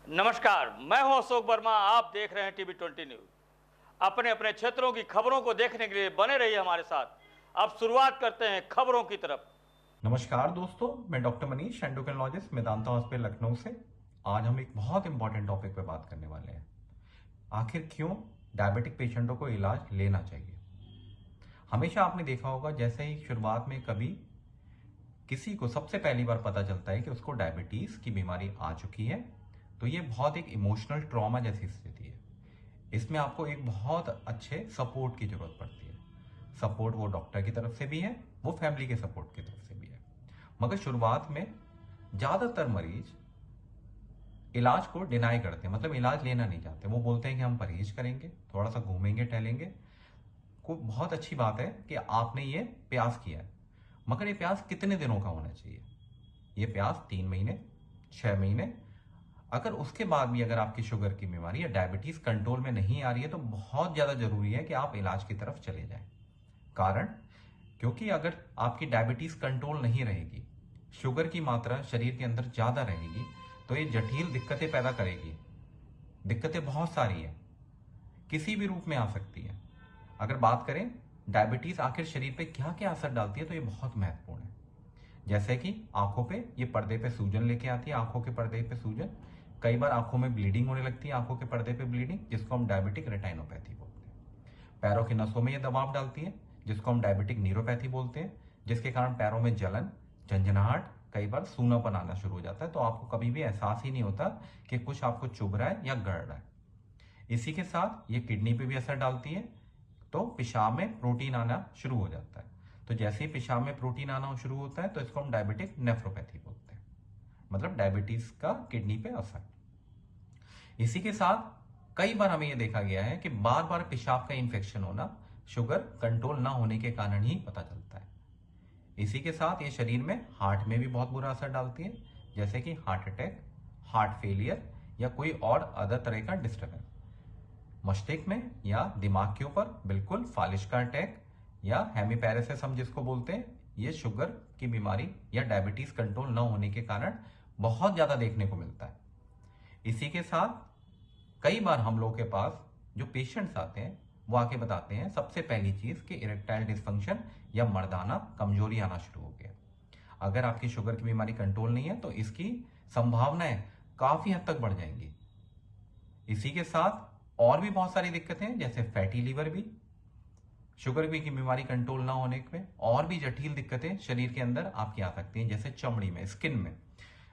नमस्कार, मैं हूं अशोक वर्मा। आप देख रहे हैं टीवी 20 न्यूज। अपने अपने क्षेत्रों की खबरों को देखने के लिए बने रहिए हमारे साथ। अब शुरुआत करते हैं खबरों की तरफ। नमस्कार दोस्तों, मैं doctor Manish, endocrinologist, Medanta hospital Lucknow से। आज हम एक बहुत इंपॉर्टेंट टॉपिक पे बात करने वाले हैं। आखिर क्यों डायबिटिक पेशेंटों को इलाज लेना चाहिए। हमेशा आपने देखा होगा, जैसे ही शुरुआत में कभी किसी को सबसे पहली बार पता चलता है कि उसको डायबिटीज की बीमारी आ चुकी है, तो ये बहुत एक इमोशनल ट्रॉमा जैसी स्थिति है। इसमें आपको एक बहुत अच्छे सपोर्ट की जरूरत पड़ती है। सपोर्ट वो डॉक्टर की तरफ से भी है, वो फैमिली के सपोर्ट की तरफ से भी है। मगर शुरुआत में ज्यादातर मरीज इलाज को डिनाई करते हैं, मतलब इलाज लेना नहीं चाहते। वो बोलते हैं कि हम परहेज करेंगे, थोड़ा सा घूमेंगे टहलेंगे। को बहुत अच्छी बात है कि आपने ये प्रयास किया है, मगर ये प्रयास कितने दिनों का होना चाहिए। ये प्रयास 3 महीने, 6 महीने, अगर उसके बाद भी अगर आपकी शुगर की बीमारी या डायबिटीज कंट्रोल में नहीं आ रही है, तो बहुत ज्यादा जरूरी है कि आप इलाज की तरफ चले जाएं। कारण, क्योंकि अगर आपकी डायबिटीज कंट्रोल नहीं रहेगी, शुगर की मात्रा शरीर के अंदर ज्यादा रहेगी, तो ये जटिल दिक्कतें पैदा करेगी। दिक्कतें बहुत सारी हैं, किसी भी रूप में आ सकती है। अगर बात करें डायबिटीज आखिर शरीर पे क्या क्या असर डालती है, तो ये बहुत महत्वपूर्ण है। जैसे कि आंखों पे, ये पर्दे पे सूजन लेके आती है, आंखों के पर्दे पे सूजन। कई बार आंखों में ब्लीडिंग होने लगती है, आंखों के पर्दे पे ब्लीडिंग, जिसको हम डायबिटिक रेटाइनोपैथी बोलते हैं। पैरों की नसों में ये दबाव डालती है, जिसको हम डायबिटिक न्यूरोपैथी बोलते हैं, जिसके कारण पैरों में जलन, झंझनाहट, कई बार सूनापन आना शुरू हो जाता है। तो आपको कभी भी एहसास ही नहीं होता कि कुछ आपको चुभ रहा है या गड़ रहा है। इसी के साथ ये किडनी पे भी असर डालती है, तो पेशाब में प्रोटीन आना शुरू हो जाता है। तो जैसे ही पेशाब में प्रोटीन आना शुरू होता है, तो इसको हम डायबिटिक नेफ्रोपैथी बोलते हैं, मतलब डायबिटीज का किडनी पे असर। इसी के साथ कई बार हमें यह देखा गया है कि बार बार पेशाब का इंफेक्शन होना शुगर कंट्रोल ना होने के कारण ही पता चलता है। इसी के साथ ये शरीर में हार्ट में भी बहुत बुरा असर डालती है, जैसे कि हार्ट अटैक, हार्ट फेलियर या कोई और अदर तरह का डिस्टर्बेंस। मस्तिष्क में या दिमाग के ऊपर बिल्कुल फालिश का अटैक या हेमीपैरेसिस हम जिसको बोलते हैं, ये शुगर की बीमारी या डायबिटीज कंट्रोल न होने के कारण बहुत ज्यादा देखने को मिलता है। इसी के साथ कई बार हम लोग के पास जो पेशेंट्स आते हैं, वो आके बताते हैं सबसे पहली चीज कि इरेक्टाइल डिस्फंक्शन या मर्दाना कमजोरी आना शुरू हो गया। अगर आपकी शुगर की बीमारी कंट्रोल नहीं है, तो इसकी संभावनाएं काफी हद तक बढ़ जाएंगी। इसी के साथ और भी बहुत सारी दिक्कतें हैं, जैसे फैटी लीवर भी, शुगर की बीमारी कंट्रोल ना होने में और भी जटिल दिक्कतें शरीर के अंदर आपकी आ सकती हैं, जैसे चमड़ी में, स्किन में।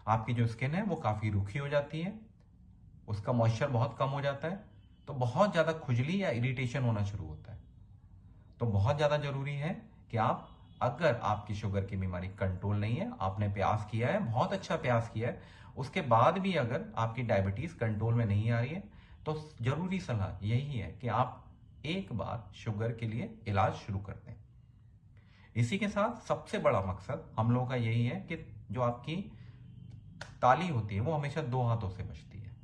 आपकी जो स्किन है वो काफी रूखी हो जाती है, उसका मॉइस्चर बहुत कम हो जाता है, तो बहुत ज्यादा खुजली या इरिटेशन होना शुरू होता है। तो बहुत ज्यादा जरूरी है कि आप, अगर आपकी शुगर की बीमारी कंट्रोल नहीं है, आपने प्रयास किया है, बहुत अच्छा प्रयास किया है, उसके बाद भी अगर आपकी डायबिटीज कंट्रोल में नहीं आ रही है, तो जरूरी सलाह यही है कि आप एक बार शुगर के लिए इलाज शुरू कर दें। इसी के साथ सबसे बड़ा मकसद हम लोगों का यही है कि जो आपकी ताली होती है वो हमेशा दो हाथों से बजती है।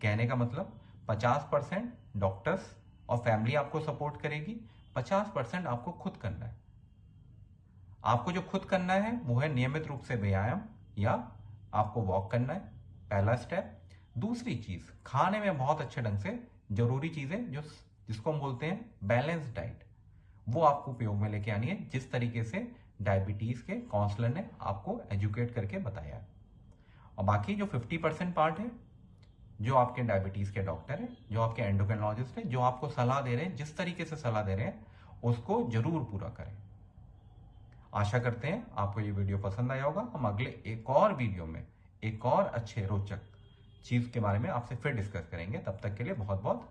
कहने का मतलब 50% डॉक्टर्स और फैमिली आपको सपोर्ट करेगी, 50% आपको खुद करना है। आपको जो खुद करना है वो है नियमित रूप से व्यायाम या आपको वॉक करना है, पहला स्टेप। दूसरी चीज, खाने में बहुत अच्छे ढंग से जरूरी चीजें जो जिसको हम बोलते हैं बैलेंस डाइट, वो आपको उपयोग में लेके आनी है, जिस तरीके से डायबिटीज के काउंसलर ने आपको एजुकेट करके बताया है। और बाकी जो 50% पार्ट है, जो आपके डायबिटीज के डॉक्टर हैं, जो आपके एंडोक्रिनोलॉजिस्ट हैं, जो आपको सलाह दे रहे हैं, जिस तरीके से सलाह दे रहे हैं, उसको जरूर पूरा करें। आशा करते हैं आपको ये वीडियो पसंद आया होगा। हम अगले एक और वीडियो में एक और अच्छे रोचक चीज के बारे में आपसे फिर डिस्कस करेंगे। तब तक के लिए बहुत बहुत